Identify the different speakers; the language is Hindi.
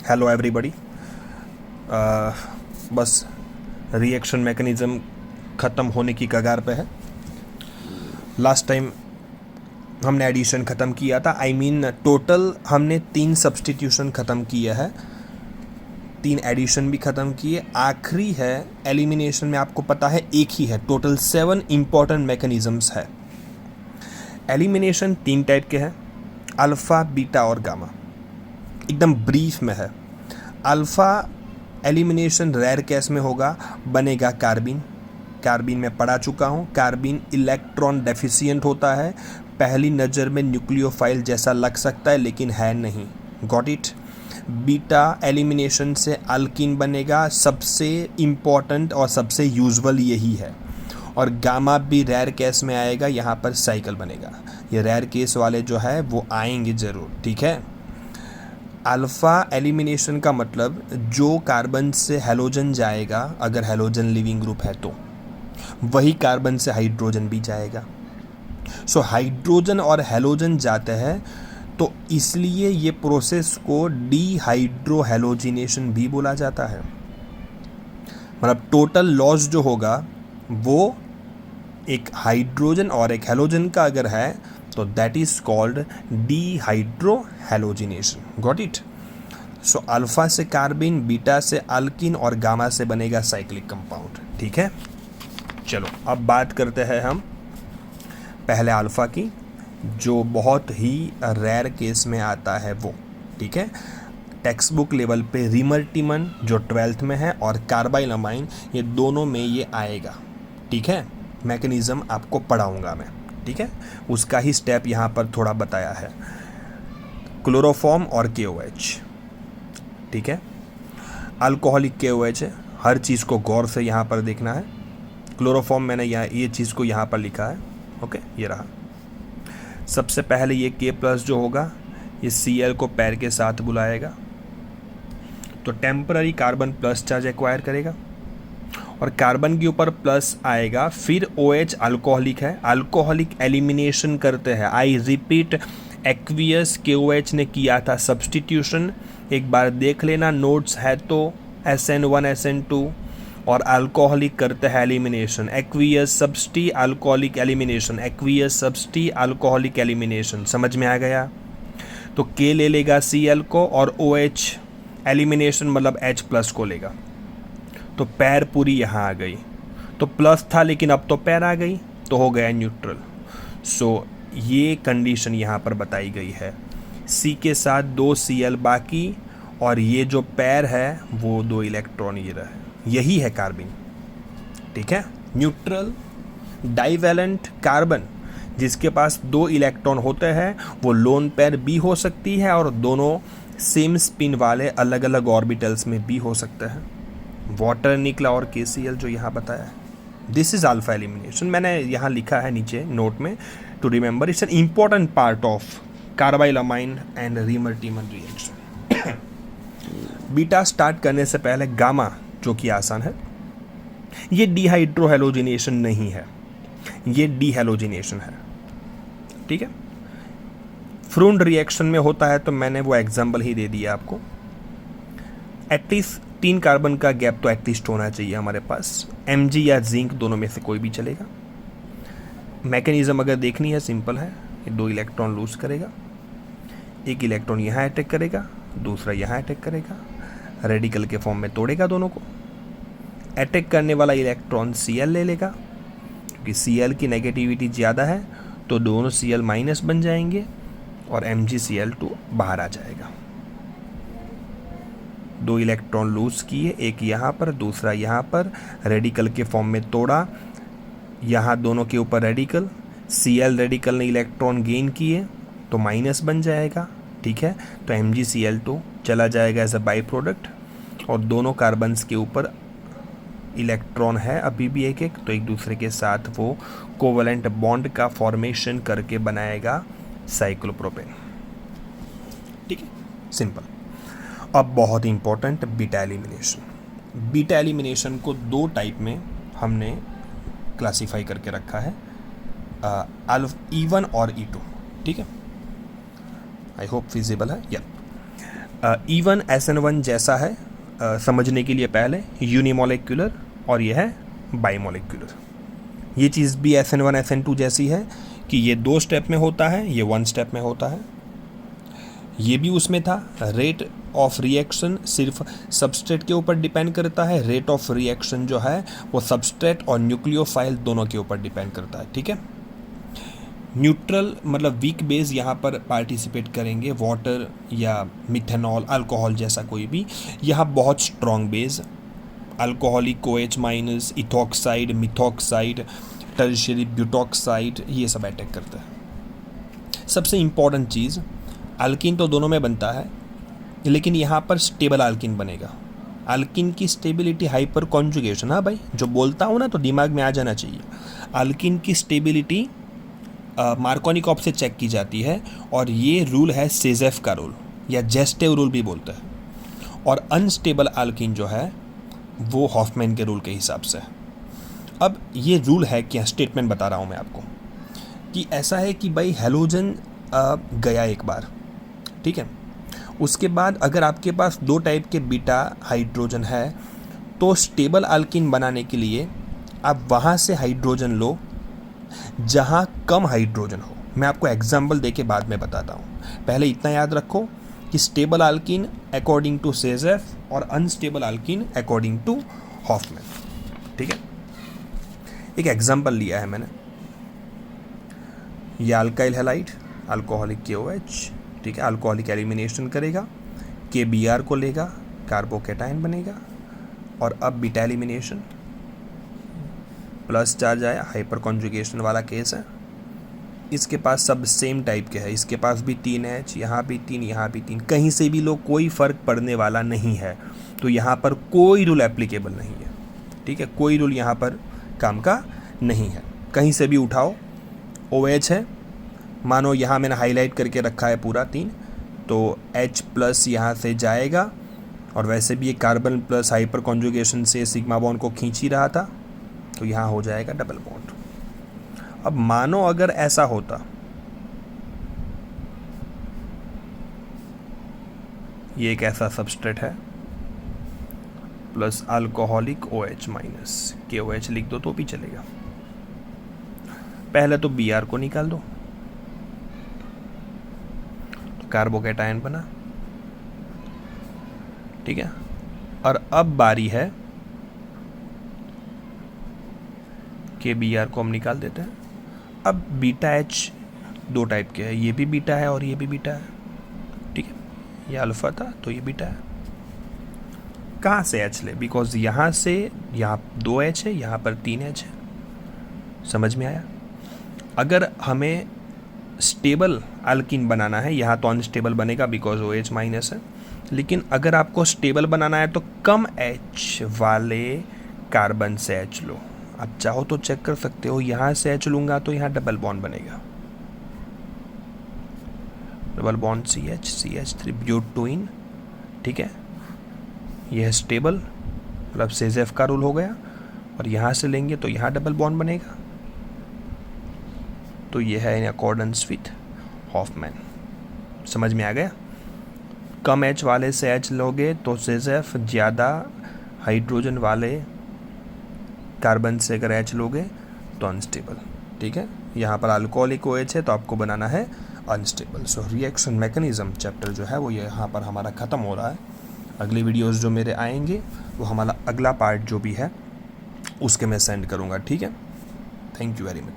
Speaker 1: Hello everybody. बस रिएक्शन मैकेनिज़्म ख़त्म होने की कगार पे है। लास्ट टाइम हमने एडिशन ख़त्म किया था, टोटल हमने 3 सब्स्टिट्यूशन ख़त्म किया है, 3 एडिशन भी ख़त्म किए। आखिरी है एलिमिनेशन में, आपको पता है एक ही है। टोटल 7 इम्पॉर्टेंट मैकेनिज़म्स है। एलिमिनेशन 3 टाइप के हैं, अल्फ़ा, बीटा और गामा। एकदम ब्रीफ में है। अल्फ़ा एलिमिनेशन रेयर केस में होगा, बनेगा कार्बिन। कार्बिन में पढ़ा चुका हूँ, कार्बिन इलेक्ट्रॉन डेफिशिएंट होता है। पहली नज़र में न्यूक्लियोफाइल जैसा लग सकता है लेकिन है नहीं। Got it. बीटा एलिमिनेशन से अल्किन बनेगा, सबसे इम्पॉर्टेंट और सबसे यूजुअल यही है। और गामा भी रेयर केस में आएगा, यहाँ पर साइकिल बनेगा। ये रेयर केस वाले जो है वो आएंगे ज़रूर, ठीक है। अल्फ़ा एलिमिनेशन का मतलब जो कार्बन से हेलोजन जाएगा, अगर हेलोजन लिविंग ग्रुप है तो वही कार्बन से हाइड्रोजन भी जाएगा। सो हाइड्रोजन और हेलोजन जाते हैं, तो इसलिए ये प्रोसेस को डीहाइड्रो हेलोजिनेशन भी बोला जाता है। मतलब टोटल लॉस जो होगा वो एक हाइड्रोजन और एक हेलोजन का अगर है तो that is called dehydro halogenation. Got it. So alpha से कार्बिन, बीटा से अल्किन और गामा से बनेगा साइक्लिक कंपाउंड, ठीक है। चलो अब बात करते हैं हम पहले अल्फा की, जो बहुत ही रेयर केस में आता है वो, ठीक है। टेक्स्ट बुक लेवल पे रिमर्टिमन जो 12th में है और कार्बाइलमाइन, ये दोनों में ये आएगा, ठीक है। मैकेनिज़्म आपको पढ़ाऊंगा मैं, ठीक है। उसका ही स्टेप यहाँ पर थोड़ा बताया है। क्लोरोफॉर्म और KOH, ठीक है। अल्कोहलिक KOH है, हर चीज़ को गौर से यहाँ पर देखना है। क्लोरोफॉर्म मैंने यहाँ ये चीज़ को यहाँ पर लिखा है, ओके, ये रहा। सबसे पहले ये K+ जो होगा ये Cl को पैर के साथ बुलाएगा, तो temporary carbon plus charge acquire करेगा और कार्बन के ऊपर प्लस आएगा। फिर OH अल्कोहलिक है, अल्कोहलिक एलिमिनेशन करते हैं। आई रिपीट, एक्वियस KOH ने किया था सब्स्टिट्यूशन, एक बार देख लेना, नोट्स है तो SN1 SN2। और अल्कोहलिक करते हैं एलिमिनेशन, एक्वियस सब्स्टी अल्कोहलिक एलिमिनेशन, एक्वियस सब्स्टी अल्कोहलिक एलिमिनेशन। समझ में आ गया। तो K ले लेगा Cl को और OH एलिमिनेशन मतलब H+ को लेगा, तो पैर पूरी यहाँ आ गई। तो प्लस था लेकिन अब तो पैर आ गई, तो हो गया न्यूट्रल। सो ये कंडीशन यहाँ पर बताई गई है। C के साथ 2 Cl बाकी, और ये जो पैर है वो 2 इलेक्ट्रॉन ये रहे, यही है कार्बिन, ठीक है। न्यूट्रल डाइवैलेंट कार्बन जिसके पास 2 इलेक्ट्रॉन होते हैं वो लोन पैर भी हो सकती है, और दोनों सेम स्पिन वाले अलग अलग ऑर्बिटल्स में भी हो सकते हैं। वाटर निकला और KCl जो यहाँ बताया है। This is alpha elimination. मैंने यहाँ लिखा है नीचे नोट में, to remember it's an important part of carbylamine and Reimer Tiemann reaction. Beta start करने से पहले गामा, जो कि आसान है, ये डीहाइड्रो हेलोजिनेशन नहीं है, ये डीहेलोजिनेशन है, ठीक है। फ्रूंड रिएक्शन में होता है, तो मैंने वो एग्जाम्पल ही दे दिया आपको। एटलीस्ट 3 कार्बन का गैप तो एटलीस्ट होना चाहिए हमारे पास। Mg या जिंक दोनों में से कोई भी चलेगा। मैकेनिज्म अगर देखनी है सिंपल है, 2 इलेक्ट्रॉन लूज करेगा, एक इलेक्ट्रॉन यहाँ अटैक करेगा, दूसरा यहाँ अटैक करेगा, रेडिकल के फॉर्म में तोड़ेगा दोनों को। अटैक करने वाला इलेक्ट्रॉन Cl ले लेगा, क्योंकि Cl की नेगेटिविटी ज़्यादा है तो दोनों Cl- बन जाएंगे और MgCl2 बाहर आ जाएगा। 2 इलेक्ट्रॉन लूज किए, एक यहाँ पर दूसरा यहाँ पर, रेडिकल के फॉर्म में तोड़ा, यहाँ दोनों के ऊपर रेडिकल, Cl रेडिकल ने इलेक्ट्रॉन गेन किए तो माइनस बन जाएगा, ठीक है। तो MgCl2 चला जाएगा एज अ बाई प्रोडक्ट, और दोनों कार्बन्स के ऊपर इलेक्ट्रॉन है अभी भी एक एक, तो एक दूसरे के साथ वो कोवलेंट बॉन्ड का फॉर्मेशन करके बनाएगा साइक्लोप्रोपेन, ठीक है, सिंपल। अब बहुत important beta elimination. Beta elimination को 2 टाइप में हमने क्लासीफाई करके रखा है, E1 और E2, ठीक है। आई होप फिजिबल है या E1 SN1 जैसा है, समझने के लिए पहले यूनिमोलिकुलर और ये है बाईमोलिकुलर। ये चीज़ भी SN1 SN2 जैसी है कि ये 2 स्टेप में होता है, ये 1 स्टेप में होता है। ये भी उसमें था। रेट ऑफ रिएक्शन सिर्फ सबस्ट्रेट के ऊपर डिपेंड करता है, रेट ऑफ रिएक्शन जो है वो सबस्ट्रेट और न्यूक्लियोफाइल दोनों के ऊपर डिपेंड करता है, ठीक है। न्यूट्रल मतलब वीक बेस यहाँ पर पार्टिसिपेट करेंगे, वाटर या मिथेनॉल, अल्कोहल जैसा कोई भी। यहाँ बहुत strong base alcoholic OH minus, ethoxide, methoxide, tertiary butoxide, ये सब अटैक करता है। सबसे इम्पॉर्टेंट चीज़, अल्किन तो दोनों में बनता है, लेकिन यहाँ पर स्टेबल अल्किन बनेगा। अल्किन की स्टेबिलिटी हाइपर कॉन्जुगेशन, हाँ भाई जो बोलता हूँ ना तो दिमाग में आ जाना चाहिए। अल्किन की स्टेबिलिटी मार्कोनिकॉफ से चेक की जाती है और ये रूल है सेजेफ का रूल या जेस्टेव रूल भी बोलते हैं। और अनस्टेबल अल्किन जो है वो हॉफमैन के रूल के हिसाब से है। अब ये रूल है क्या, स्टेटमेंट बता रहा हूँ मैं आपको कि ऐसा है कि भाई हैलोजन गया एक बार, ठीक है। उसके बाद अगर आपके पास 2 टाइप के बीटा हाइड्रोजन है तो स्टेबल अल्किन बनाने के लिए आप वहाँ से हाइड्रोजन लो जहाँ कम हाइड्रोजन हो। मैं आपको एग्जाम्पल देके बाद में बताता हूँ। पहले इतना याद रखो कि stable alkene according to Saytzeff और unstable alkene according to Hofmann, ठीक है। एक एग्जाम्पल लिया है मैंने, ये अल्काइल हैलाइड अल्कोहलिक KOH, ठीक है। अल्कोहलिक एलिमिनेशन करेगा, KBr को लेगा, कार्बोकेटाइन बनेगा। और अब बीटा एलिमिनेशन, प्लस चार्ज आया, हाइपर कॉन्जुगेशन वाला केस है। इसके पास सब सेम टाइप के है, इसके पास भी 3H, यहाँ भी 3, यहाँ भी 3, कहीं से भी लो कोई फ़र्क पड़ने वाला नहीं है। तो यहाँ पर कोई रूल एप्लीकेबल नहीं है, ठीक है। कोई रूल यहाँ पर काम का नहीं है, कहीं से भी उठाओ। OH है, मानो यहाँ मैंने हाईलाइट करके रखा है पूरा 3, तो H प्लस यहाँ से जाएगा और वैसे भी ये कार्बन प्लस हाइपर कॉन्जुगेशन से सिग्मा बॉन्ड को खींच ही रहा था, तो यहाँ हो जाएगा डबल बॉन्ड। अब मानो अगर ऐसा होता, ये एक ऐसा सबस्ट्रेट है plus alcoholic OH minus, KOH लिख दो तो भी चलेगा। पहले तो Br को निकाल दो, तो कार्बोकेटाइन बना, ठीक है। और अब बारी है KBr को हम निकाल देते हैं। अब बीटा H 2 टाइप के है, ये भी बीटा है और ये भी बीटा है, ठीक है। ये अल्फा था तो ये बीटा है। कहाँ से H ले, बिकॉज यहाँ से यहाँ 2H है, यहाँ पर 3H है। समझ में आया। अगर हमें स्टेबल अल्किन बनाना है, यहाँ तो अनस्टेबल बनेगा बिकॉज OH माइनस है, लेकिन अगर आपको स्टेबल बनाना है तो कम H वाले कार्बन से H लो। आप चाहो तो चेक कर सकते हो, यहाँ से H लूँगा तो यहाँ डबल बॉन्ड बनेगा, डबल बॉन्ड CH3 ब्यूटोइन, ठीक है। यह स्टेबल मतलब सेजेफ का रूल हो गया। और यहाँ से लेंगे तो यहाँ डबल बॉन्ड बनेगा, तो यह है इन अकॉर्डेंस विथ हॉफमैन। समझ में आ गया। कम H वाले से H लोगे तो सेजेफ, ज़्यादा हाइड्रोजन वाले कार्बन से अगर H लोगे तो अनस्टेबल, ठीक है। यहाँ पर अल्कोहलिक OH है तो आपको बनाना है unstable. So reaction mechanism chapter जो है वो ये यहाँ पर हमारा ख़त्म हो रहा है। अगली वीडियोस जो मेरे आएंगे वो हमारा अगला पार्ट जो भी है उसके मैं सेंड करूँगा, ठीक है। Thank you very much.